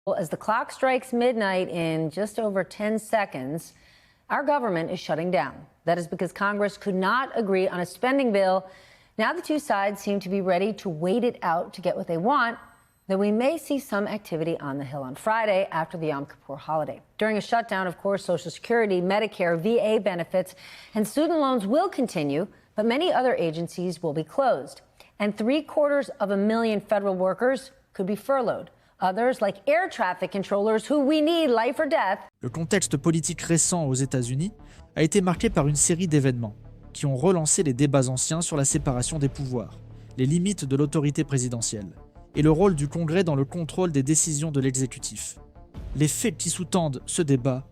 Well, as the clock strikes midnight in just over 10 seconds, our government is shutting down. That is because Congress could not agree on a spending bill. Now the two sides seem to be ready to wait it out to get what they want, though we may see some activity on the Hill on Friday after the Yom Kippur holiday. During a shutdown, of course, Social Security, Medicare, VA benefits, and student loans will continue, but many other agencies will be closed. And 750,000 federal workers could be furloughed. Others, like air traffic controllers, who we need life or death. Le contexte politique récent aux États-Unis a été marqué par une série d'événements qui ont relancé les débats anciens sur la séparation des pouvoirs, les limites de l'autorité présidentielle et le rôle du Congrès dans le contrôle des décisions de l'exécutif. Les faits qui sous-tendent ce débat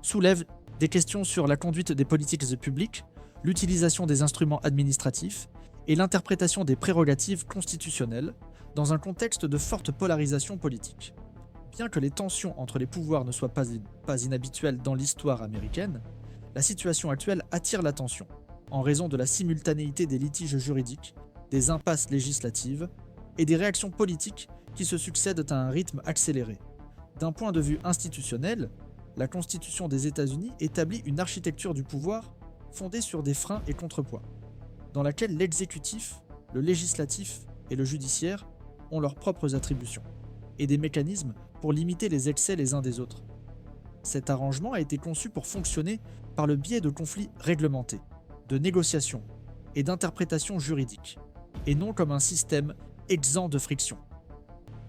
soulèvent des questions sur la conduite des politiques publiques, l'utilisation des instruments administratifs et l'interprétation des prérogatives constitutionnelles dans un contexte de forte polarisation politique. Bien que les tensions entre les pouvoirs ne soient pas inhabituelles dans l'histoire américaine, la situation actuelle attire l'attention en raison de la simultanéité des litiges juridiques, des impasses législatives et des réactions politiques qui se succèdent à un rythme accéléré. D'un point de vue institutionnel, la Constitution des États-Unis établit une architecture du pouvoir fondée sur des freins et contrepoids, dans laquelle l'exécutif, le législatif et le judiciaire ont leurs propres attributions, et des mécanismes pour limiter les excès les uns des autres. Cet arrangement a été conçu pour fonctionner par le biais de conflits réglementés, de négociations et d'interprétations juridiques, et non comme un système exempt de friction.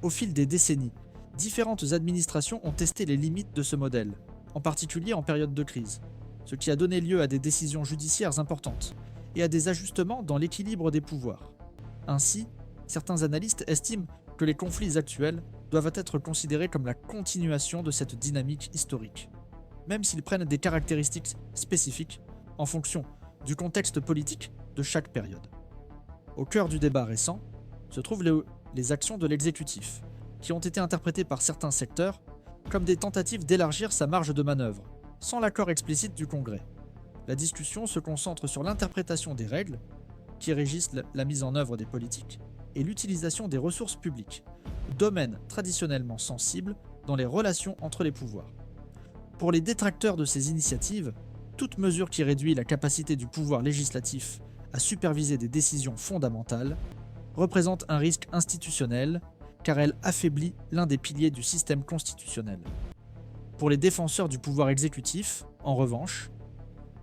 Au fil des décennies, différentes administrations ont testé les limites de ce modèle, en particulier en période de crise, ce qui a donné lieu à des décisions judiciaires importantes et à des ajustements dans l'équilibre des pouvoirs. Ainsi, certains analystes estiment que les conflits actuels doivent être considérés comme la continuation de cette dynamique historique, même s'ils prennent des caractéristiques spécifiques en fonction du contexte politique de chaque période. Au cœur du débat récent se trouvent les actions de l'exécutif, qui ont été interprétées par certains secteurs comme des tentatives d'élargir sa marge de manœuvre, sans l'accord explicite du Congrès. La discussion se concentre sur l'interprétation des règles qui régissent la mise en œuvre des politiques et l'utilisation des ressources publiques, domaine traditionnellement sensible dans les relations entre les pouvoirs. Pour les détracteurs de ces initiatives, toute mesure qui réduit la capacité du pouvoir législatif à superviser des décisions fondamentales représente un risque institutionnel car elle affaiblit l'un des piliers du système constitutionnel. Pour les défenseurs du pouvoir exécutif, en revanche,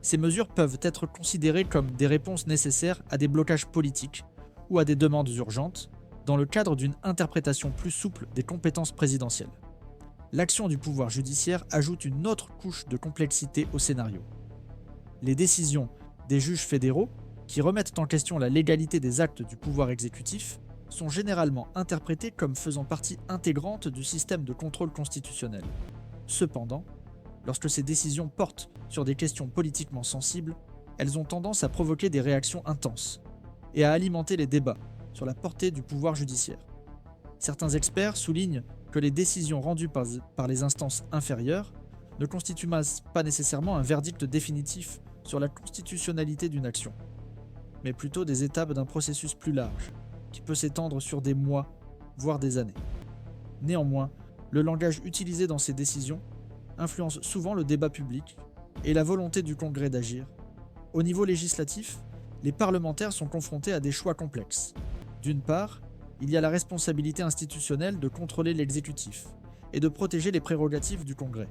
ces mesures peuvent être considérées comme des réponses nécessaires à des blocages politiques ou à des demandes urgentes dans le cadre d'une interprétation plus souple des compétences présidentielles. L'action du pouvoir judiciaire ajoute une autre couche de complexité au scénario. Les décisions des juges fédéraux, qui remettent en question la légalité des actes du pouvoir exécutif, sont généralement interprétées comme faisant partie intégrante du système de contrôle constitutionnel. Cependant, lorsque ces décisions portent sur des questions politiquement sensibles, elles ont tendance à provoquer des réactions intenses et à alimenter les débats sur la portée du pouvoir judiciaire. Certains experts soulignent que les décisions rendues par les instances inférieures ne constituent pas nécessairement un verdict définitif sur la constitutionnalité d'une action, mais plutôt des étapes d'un processus plus large, qui peut s'étendre sur des mois, voire des années. Néanmoins, le langage utilisé dans ces décisions influence souvent le débat public et la volonté du Congrès d'agir. Au niveau législatif, les parlementaires sont confrontés à des choix complexes. D'une part, il y a la responsabilité institutionnelle de contrôler l'exécutif et de protéger les prérogatives du Congrès.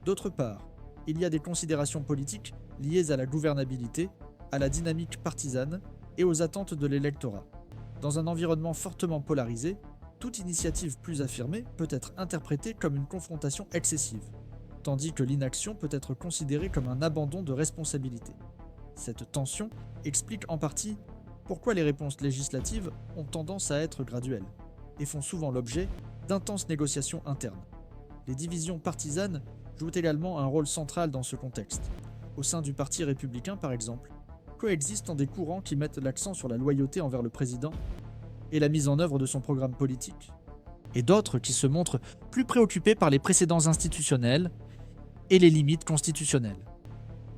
D'autre part, il y a des considérations politiques liées à la gouvernabilité, à la dynamique partisane et aux attentes de l'électorat. Dans un environnement fortement polarisé, toute initiative plus affirmée peut être interprétée comme une confrontation excessive, tandis que l'inaction peut être considérée comme un abandon de responsabilité. Cette tension explique en partie pourquoi les réponses législatives ont tendance à être graduelles et font souvent l'objet d'intenses négociations internes. Les divisions partisanes jouent également un rôle central dans ce contexte. Au sein du Parti républicain, par exemple, coexistent des courants qui mettent l'accent sur la loyauté envers le président et la mise en œuvre de son programme politique, et d'autres qui se montrent plus préoccupés par les précédents institutionnels et les limites constitutionnelles.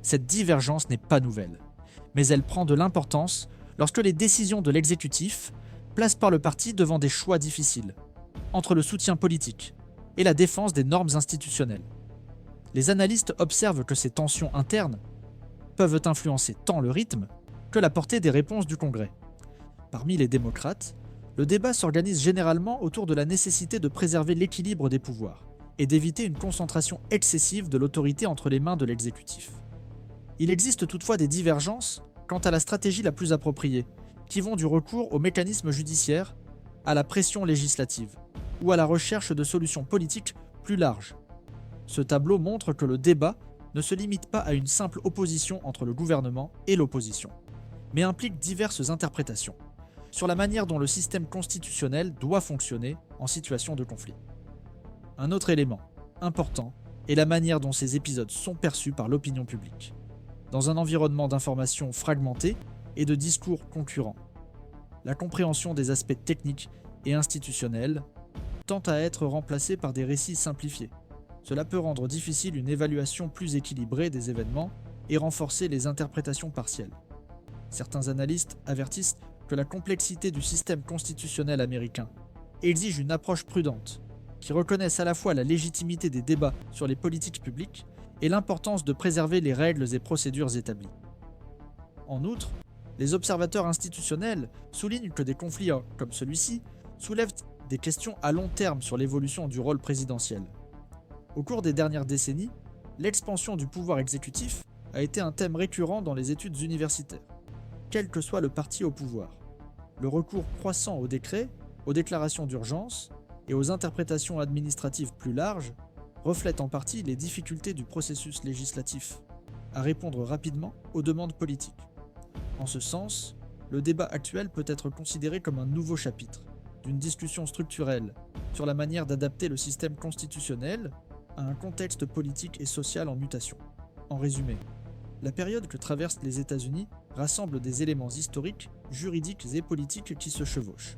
Cette divergence n'est pas nouvelle, mais elle prend de l'importance lorsque les décisions de l'exécutif placent par le parti devant des choix difficiles, entre le soutien politique, et la défense des normes institutionnelles. Les analystes observent que ces tensions internes peuvent influencer tant le rythme que la portée des réponses du Congrès. Parmi les démocrates, le débat s'organise généralement autour de la nécessité de préserver l'équilibre des pouvoirs et d'éviter une concentration excessive de l'autorité entre les mains de l'exécutif. Il existe toutefois des divergences quant à la stratégie la plus appropriée, qui vont du recours au mécanisme judiciaire à la pression législative ou à la recherche de solutions politiques plus larges. Ce tableau montre que le débat ne se limite pas à une simple opposition entre le gouvernement et l'opposition, mais implique diverses interprétations sur la manière dont le système constitutionnel doit fonctionner en situation de conflit. Un autre élément important est la manière dont ces épisodes sont perçus par l'opinion publique, dans un environnement d'information fragmenté et de discours concurrents. La compréhension des aspects techniques et institutionnels tend à être remplacée par des récits simplifiés. Cela peut rendre difficile une évaluation plus équilibrée des événements et renforcer les interprétations partielles. Certains analystes avertissent que la complexité du système constitutionnel américain exige une approche prudente, qui reconnaisse à la fois la légitimité des débats sur les politiques publiques et l'importance de préserver les règles et procédures établies. En outre, les observateurs institutionnels soulignent que des conflits comme celui-ci soulèvent des questions à long terme sur l'évolution du rôle présidentiel. Au cours des dernières décennies, l'expansion du pouvoir exécutif a été un thème récurrent dans les études universitaires, quel que soit le parti au pouvoir. Le recours croissant aux décrets, aux déclarations d'urgence et aux interprétations administratives plus larges reflète en partie les difficultés du processus législatif à répondre rapidement aux demandes politiques. En ce sens, le débat actuel peut être considéré comme un nouveau chapitre d'une discussion structurelle sur la manière d'adapter le système constitutionnel à un contexte politique et social en mutation. En résumé, la période que traversent les États-Unis rassemble des éléments historiques, juridiques et politiques qui se chevauchent.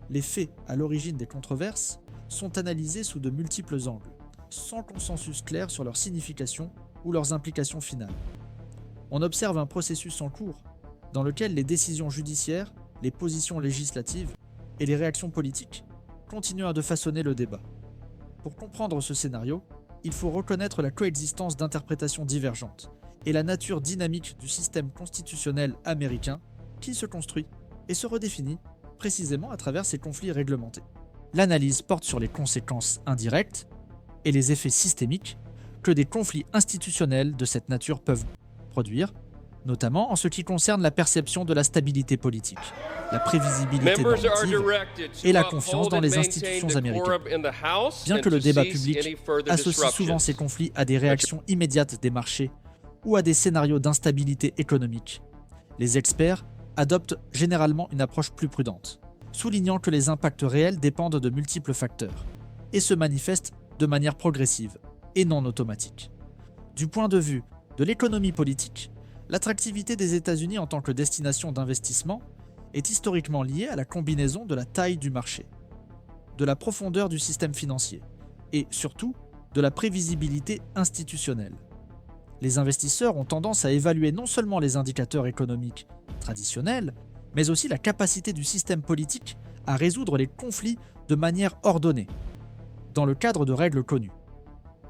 Les faits à l'origine des controverses sont analysés sous de multiples angles, sans consensus clair sur leur signification ou leurs implications finales. On observe un processus en cours, dans lequel les décisions judiciaires, les positions législatives et les réactions politiques continuent de façonner le débat. Pour comprendre ce scénario, il faut reconnaître la coexistence d'interprétations divergentes et la nature dynamique du système constitutionnel américain qui se construit et se redéfinit précisément à travers ces conflits réglementés. L'analyse porte sur les conséquences indirectes et les effets systémiques que des conflits institutionnels de cette nature peuvent produire, notamment en ce qui concerne la perception de la stabilité politique, la prévisibilité normative et la confiance dans les institutions américaines. Bien que le débat public associe souvent ces conflits à des réactions immédiates des marchés ou à des scénarios d'instabilité économique, les experts adoptent généralement une approche plus prudente, soulignant que les impacts réels dépendent de multiples facteurs et se manifestent de manière progressive et non automatique. Du point de vue de l'économie politique, l'attractivité des États-Unis en tant que destination d'investissement est historiquement liée à la combinaison de la taille du marché, de la profondeur du système financier et, surtout, de la prévisibilité institutionnelle. Les investisseurs ont tendance à évaluer non seulement les indicateurs économiques traditionnels, mais aussi la capacité du système politique à résoudre les conflits de manière ordonnée, dans le cadre de règles connues.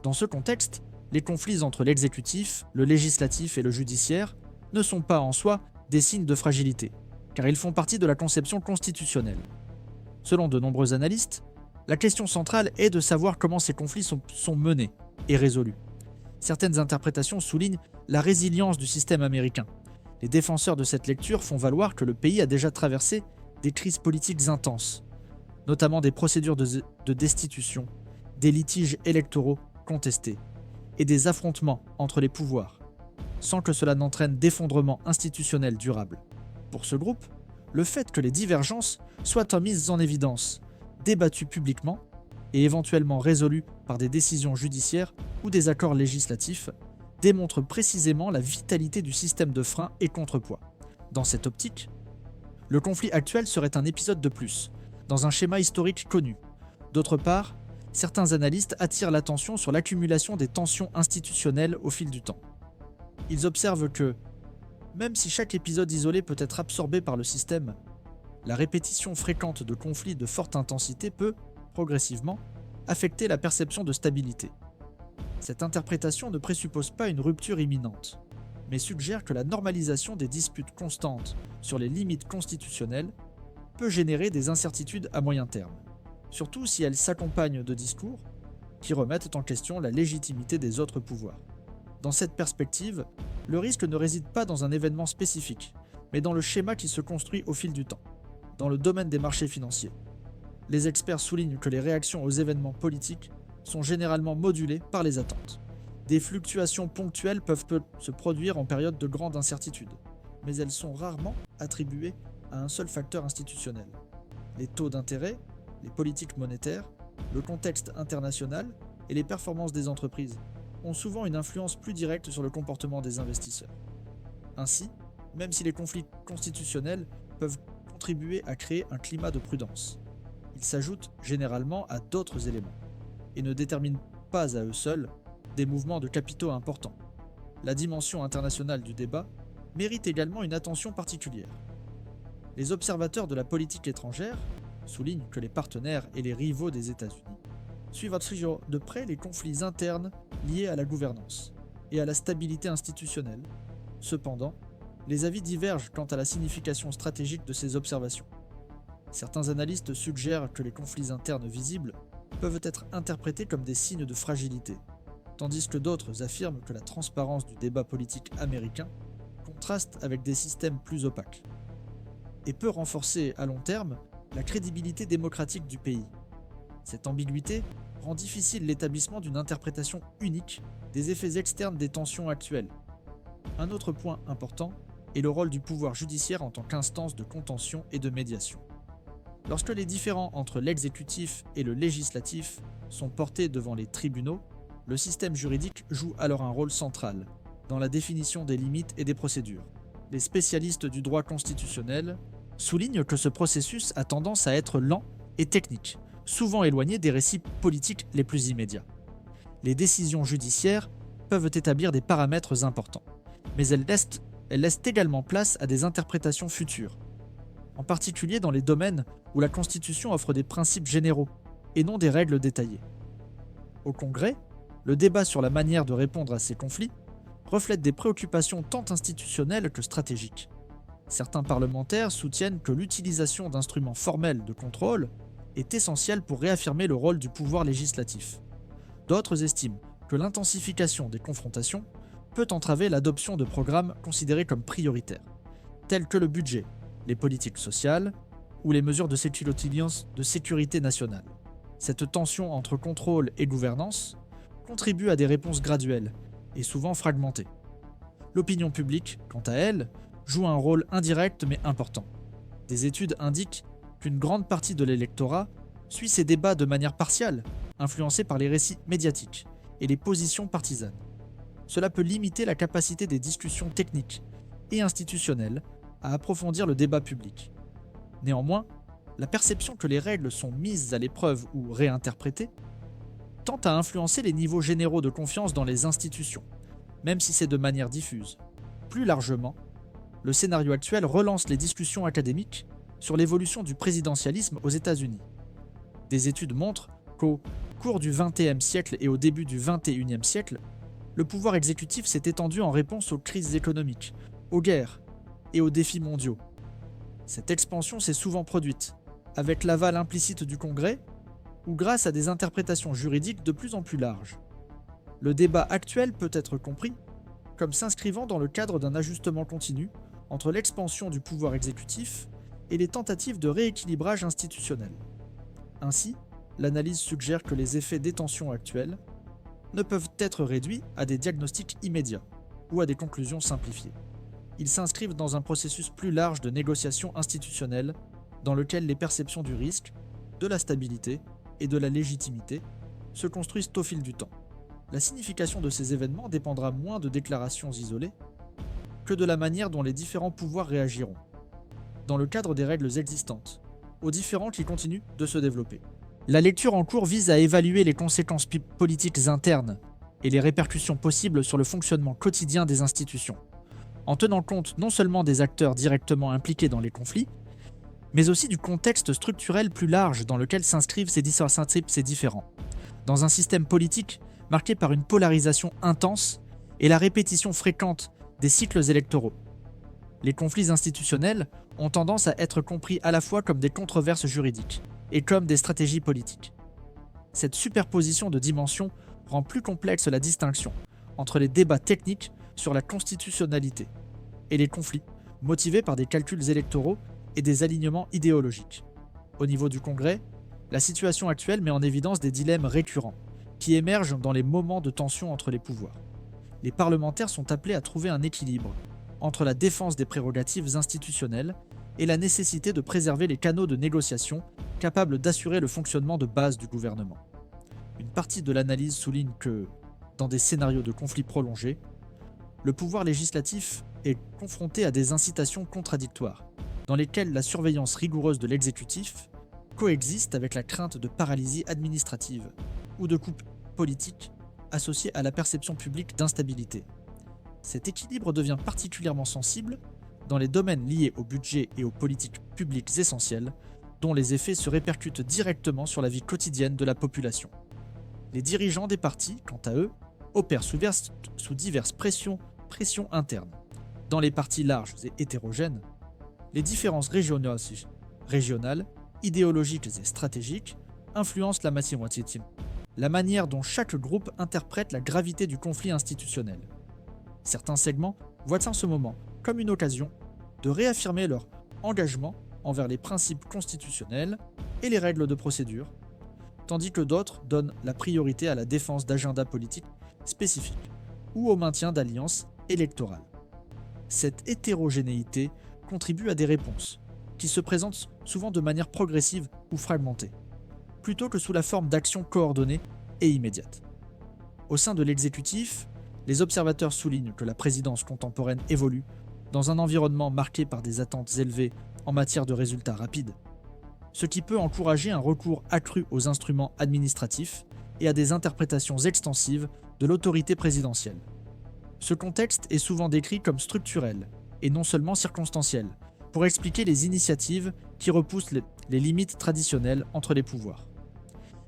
Dans ce contexte, les conflits entre l'exécutif, le législatif et le judiciaire ne sont pas en soi des signes de fragilité, car ils font partie de la conception constitutionnelle. Selon de nombreux analystes, la question centrale est de savoir comment ces conflits sont menés et résolus. Certaines interprétations soulignent la résilience du système américain. Les défenseurs de cette lecture font valoir que le pays a déjà traversé des crises politiques intenses, notamment des procédures de destitution, des litiges électoraux contestés et des affrontements entre les pouvoirs, sans que cela n'entraîne d'effondrement institutionnel durable. Pour ce groupe, le fait que les divergences soient mises en évidence, débattues publiquement et éventuellement résolues par des décisions judiciaires ou des accords législatifs démontre précisément la vitalité du système de frein et contrepoids. Dans cette optique, le conflit actuel serait un épisode de plus, dans un schéma historique connu. D'autre part, certains analystes attirent l'attention sur l'accumulation des tensions institutionnelles au fil du temps. Ils observent que, même si chaque épisode isolé peut être absorbé par le système, la répétition fréquente de conflits de forte intensité peut, progressivement, affecter la perception de stabilité. Cette interprétation ne présuppose pas une rupture imminente, mais suggère que la normalisation des disputes constantes sur les limites constitutionnelles peut générer des incertitudes à moyen terme, surtout si elles s'accompagnent de discours qui remettent en question la légitimité des autres pouvoirs. Dans cette perspective, le risque ne réside pas dans un événement spécifique, mais dans le schéma qui se construit au fil du temps, dans le domaine des marchés financiers. Les experts soulignent que les réactions aux événements politiques sont généralement modulées par les attentes. Des fluctuations ponctuelles peuvent se produire en période de grande incertitude, mais elles sont rarement attribuées à un seul facteur institutionnel. Les taux d'intérêt, les politiques monétaires, le contexte international et les performances des entreprises ont souvent une influence plus directe sur le comportement des investisseurs. Ainsi, même si les conflits constitutionnels peuvent contribuer à créer un climat de prudence, ils s'ajoutent généralement à d'autres éléments et ne déterminent pas à eux seuls des mouvements de capitaux importants. La dimension internationale du débat mérite également une attention particulière. Les observateurs de la politique étrangère soulignent que les partenaires et les rivaux des États-Unis suivent de près les conflits internes liés à la gouvernance et à la stabilité institutionnelle. Cependant, les avis divergent quant à la signification stratégique de ces observations. Certains analystes suggèrent que les conflits internes visibles peuvent être interprétés comme des signes de fragilité, tandis que d'autres affirment que la transparence du débat politique américain contraste avec des systèmes plus opaques et peut renforcer à long terme la crédibilité démocratique du pays. Cette ambiguïté rend difficile l'établissement d'une interprétation unique des effets externes des tensions actuelles. Un autre point important est le rôle du pouvoir judiciaire en tant qu'instance de contention et de médiation. Lorsque les différends entre l'exécutif et le législatif sont portés devant les tribunaux, le système juridique joue alors un rôle central dans la définition des limites et des procédures. Les spécialistes du droit constitutionnel soulignent que ce processus a tendance à être lent et technique, souvent éloigné des récits politiques les plus immédiats. Les décisions judiciaires peuvent établir des paramètres importants, mais elles laissent également place à des interprétations futures, en particulier dans les domaines où la Constitution offre des principes généraux et non des règles détaillées. Au Congrès, le débat sur la manière de répondre à ces conflits reflète des préoccupations tant institutionnelles que stratégiques. Certains parlementaires soutiennent que l'utilisation d'instruments formels de contrôle est essentielle pour réaffirmer le rôle du pouvoir législatif. D'autres estiment que l'intensification des confrontations peut entraver l'adoption de programmes considérés comme prioritaires, tels que le budget, les politiques sociales ou les mesures de sécurité nationale. Cette tension entre contrôle et gouvernance contribue à des réponses graduelles et souvent fragmentées. L'opinion publique, quant à elle, joue un rôle indirect mais important. Des études indiquent qu'une grande partie de l'électorat suit ces débats de manière partiale, influencée par les récits médiatiques et les positions partisanes. Cela peut limiter la capacité des discussions techniques et institutionnelles à approfondir le débat public. Néanmoins, la perception que les règles sont mises à l'épreuve ou réinterprétées tend à influencer les niveaux généraux de confiance dans les institutions, même si c'est de manière diffuse. Plus largement, le scénario actuel relance les discussions académiques sur l'évolution du présidentialisme aux États-Unis. Des études montrent qu'au cours du XXe siècle et au début du XXIe siècle, le pouvoir exécutif s'est étendu en réponse aux crises économiques, aux guerres et aux défis mondiaux. Cette expansion s'est souvent produite avec l'aval implicite du Congrès ou grâce à des interprétations juridiques de plus en plus larges. Le débat actuel peut être compris comme s'inscrivant dans le cadre d'un ajustement continu entre l'expansion du pouvoir exécutif et les tentatives de rééquilibrage institutionnel. Ainsi, l'analyse suggère que les effets des tensions actuelles ne peuvent être réduits à des diagnostics immédiats ou à des conclusions simplifiées. Ils s'inscrivent dans un processus plus large de négociation institutionnelle dans lequel les perceptions du risque, de la stabilité et de la légitimité se construisent au fil du temps. La signification de ces événements dépendra moins de déclarations isolées que de la manière dont les différents pouvoirs réagiront, dans le cadre des règles existantes, aux différends qui continuent de se développer. La lecture en cours vise à évaluer les conséquences politiques internes et les répercussions possibles sur le fonctionnement quotidien des institutions, en tenant compte non seulement des acteurs directement impliqués dans les conflits, mais aussi du contexte structurel plus large dans lequel s'inscrivent ces différends. dans un système politique marqué par une polarisation intense et la répétition fréquente des cycles électoraux. Les conflits institutionnels ont tendance à être compris à la fois comme des controverses juridiques et comme des stratégies politiques. Cette superposition de dimensions rend plus complexe la distinction entre les débats techniques sur la constitutionnalité et les conflits motivés par des calculs électoraux et des alignements idéologiques. Au niveau du Congrès, la situation actuelle met en évidence des dilemmes récurrents qui émergent dans les moments de tension entre les pouvoirs. Les parlementaires sont appelés à trouver un équilibre entre la défense des prérogatives institutionnelles et la nécessité de préserver les canaux de négociation capables d'assurer le fonctionnement de base du gouvernement. Une partie de l'analyse souligne que, dans des scénarios de conflits prolongés, le pouvoir législatif est confronté à des incitations contradictoires, dans lesquelles la surveillance rigoureuse de l'exécutif coexiste avec la crainte de paralysie administrative ou de coupe politique associée à la perception publique d'instabilité. Cet équilibre devient particulièrement sensible dans les domaines liés au budget et aux politiques publiques essentielles, dont les effets se répercutent directement sur la vie quotidienne de la population. Les dirigeants des partis, quant à eux, opèrent sous diverses pressions internes. Dans les partis larges et hétérogènes, les différences régionales, idéologiques et stratégiques influencent la manière dont chaque groupe interprète la gravité du conflit institutionnel. Certains segments voient en ce moment comme une occasion de réaffirmer leur engagement envers les principes constitutionnels et les règles de procédure, tandis que d'autres donnent la priorité à la défense d'agendas politiques spécifiques ou au maintien d'alliances électorales. Cette hétérogénéité contribue à des réponses qui se présentent souvent de manière progressive ou fragmentée, plutôt que sous la forme d'actions coordonnées et immédiates. Au sein de l'exécutif, les observateurs soulignent que la présidence contemporaine évolue dans un environnement marqué par des attentes élevées en matière de résultats rapides, ce qui peut encourager un recours accru aux instruments administratifs et à des interprétations extensives de l'autorité présidentielle. Ce contexte est souvent décrit comme structurel et non seulement circonstanciel, pour expliquer les initiatives qui repoussent les limites traditionnelles entre les pouvoirs.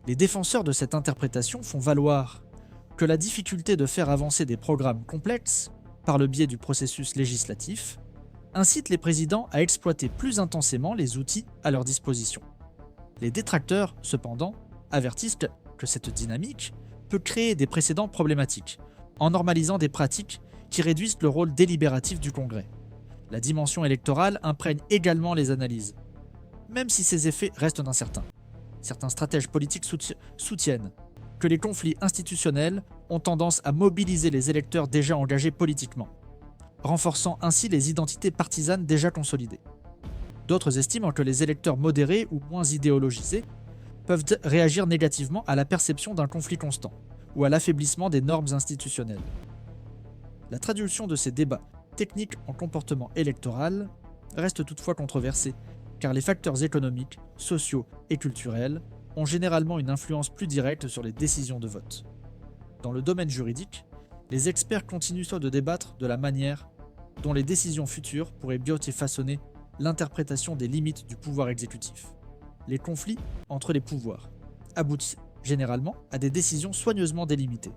Les défenseurs de cette interprétation font valoir que la difficulté de faire avancer des programmes complexes par le biais du processus législatif incite les présidents à exploiter plus intensément les outils à leur disposition. Les détracteurs, cependant, avertissent que cette dynamique peut créer des précédents problématiques, en normalisant des pratiques qui réduisent le rôle délibératif du Congrès. La dimension électorale imprègne également les analyses, même si ces effets restent incertains. Certains stratèges politiques soutiennent que les conflits institutionnels ont tendance à mobiliser les électeurs déjà engagés politiquement, renforçant ainsi les identités partisanes déjà consolidées. D'autres estiment que les électeurs modérés ou moins idéologisés peuvent réagir négativement à la perception d'un conflit constant ou à l'affaiblissement des normes institutionnelles. La traduction de ces débats techniques en comportement électoral reste toutefois controversée, car les facteurs économiques, sociaux et culturels ont généralement une influence plus directe sur les décisions de vote. Dans le domaine juridique, les experts continuent soit de débattre de la manière dont les décisions futures pourraient bientôt façonner l'interprétation des limites du pouvoir exécutif. Les conflits entre les pouvoirs aboutissent généralement à des décisions soigneusement délimitées,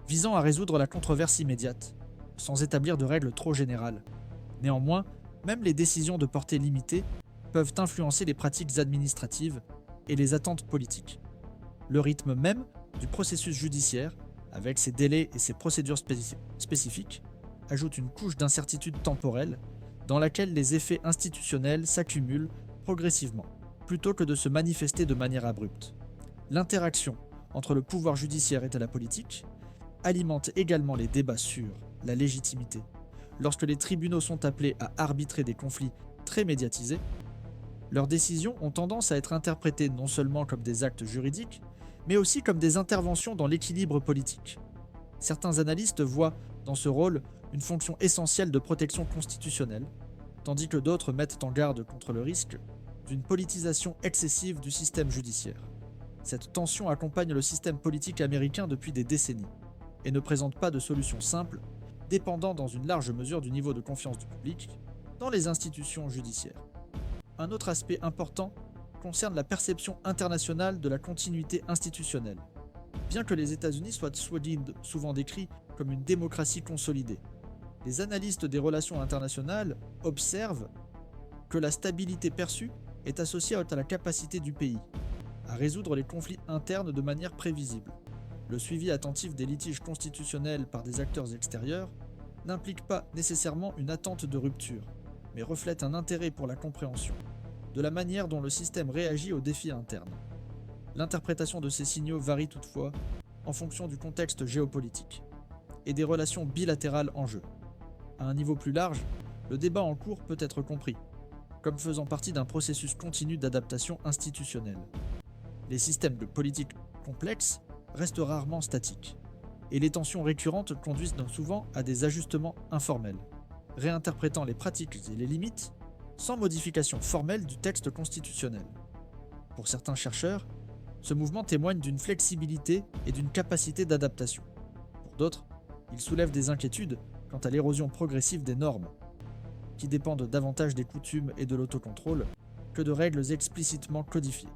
visant à résoudre la controverse immédiate, sans établir de règles trop générales. Néanmoins, même les décisions de portée limitée peuvent influencer les pratiques administratives et les attentes politiques. Le rythme même du processus judiciaire, avec ses délais et ses procédures spécifiques, ajoute une couche d'incertitude temporelle dans laquelle les effets institutionnels s'accumulent progressivement, plutôt que de se manifester de manière abrupte. L'interaction entre le pouvoir judiciaire et la politique alimente également les débats sur la légitimité. Lorsque les tribunaux sont appelés à arbitrer des conflits très médiatisés, leurs décisions ont tendance à être interprétées non seulement comme des actes juridiques, mais aussi comme des interventions dans l'équilibre politique. Certains analystes voient dans ce rôle une fonction essentielle de protection constitutionnelle, tandis que d'autres mettent en garde contre le risque d'une politisation excessive du système judiciaire. Cette tension accompagne le système politique américain depuis des décennies et ne présente pas de solution simple, dépendant dans une large mesure du niveau de confiance du public dans les institutions judiciaires. Un autre aspect important concerne la perception internationale de la continuité institutionnelle. Bien que les États-Unis soient souvent décrits comme une démocratie consolidée, les analystes des relations internationales observent que la stabilité perçue est associée à la capacité du pays à résoudre les conflits internes de manière prévisible. Le suivi attentif des litiges constitutionnels par des acteurs extérieurs n'implique pas nécessairement une attente de rupture, mais reflète un intérêt pour la compréhension de la manière dont le système réagit aux défis internes. L'interprétation de ces signaux varie toutefois en fonction du contexte géopolitique et des relations bilatérales en jeu. À un niveau plus large, le débat en cours peut être compris comme faisant partie d'un processus continu d'adaptation institutionnelle. Les systèmes de politique complexes restent rarement statiques, et les tensions récurrentes conduisent donc souvent à des ajustements informels, réinterprétant les pratiques et les limites sans modification formelle du texte constitutionnel. Pour certains chercheurs, ce mouvement témoigne d'une flexibilité et d'une capacité d'adaptation. Pour d'autres, il soulève des inquiétudes quant à l'érosion progressive des normes, qui dépendent davantage des coutumes et de l'autocontrôle que de règles explicitement codifiées.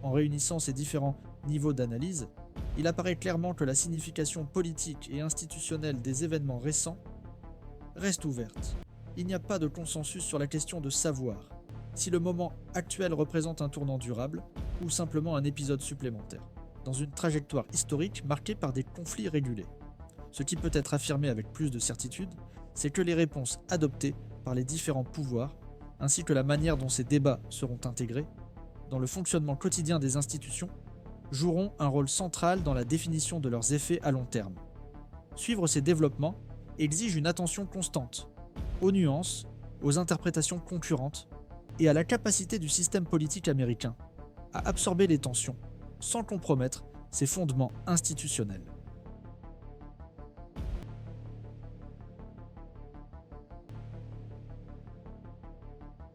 En réunissant ces différents niveaux d'analyse, il apparaît clairement que la signification politique et institutionnelle des événements récents reste ouverte. Il n'y a pas de consensus sur la question de savoir si le moment actuel représente un tournant durable ou simplement un épisode supplémentaire, dans une trajectoire historique marquée par des conflits régulés. Ce qui peut être affirmé avec plus de certitude, c'est que les réponses adoptées par les différents pouvoirs, ainsi que la manière dont ces débats seront intégrés dans le fonctionnement quotidien des institutions, joueront un rôle central dans la définition de leurs effets à long terme. Suivre ces développements exige une attention constante aux nuances, aux interprétations concurrentes et à la capacité du système politique américain à absorber les tensions sans compromettre ses fondements institutionnels.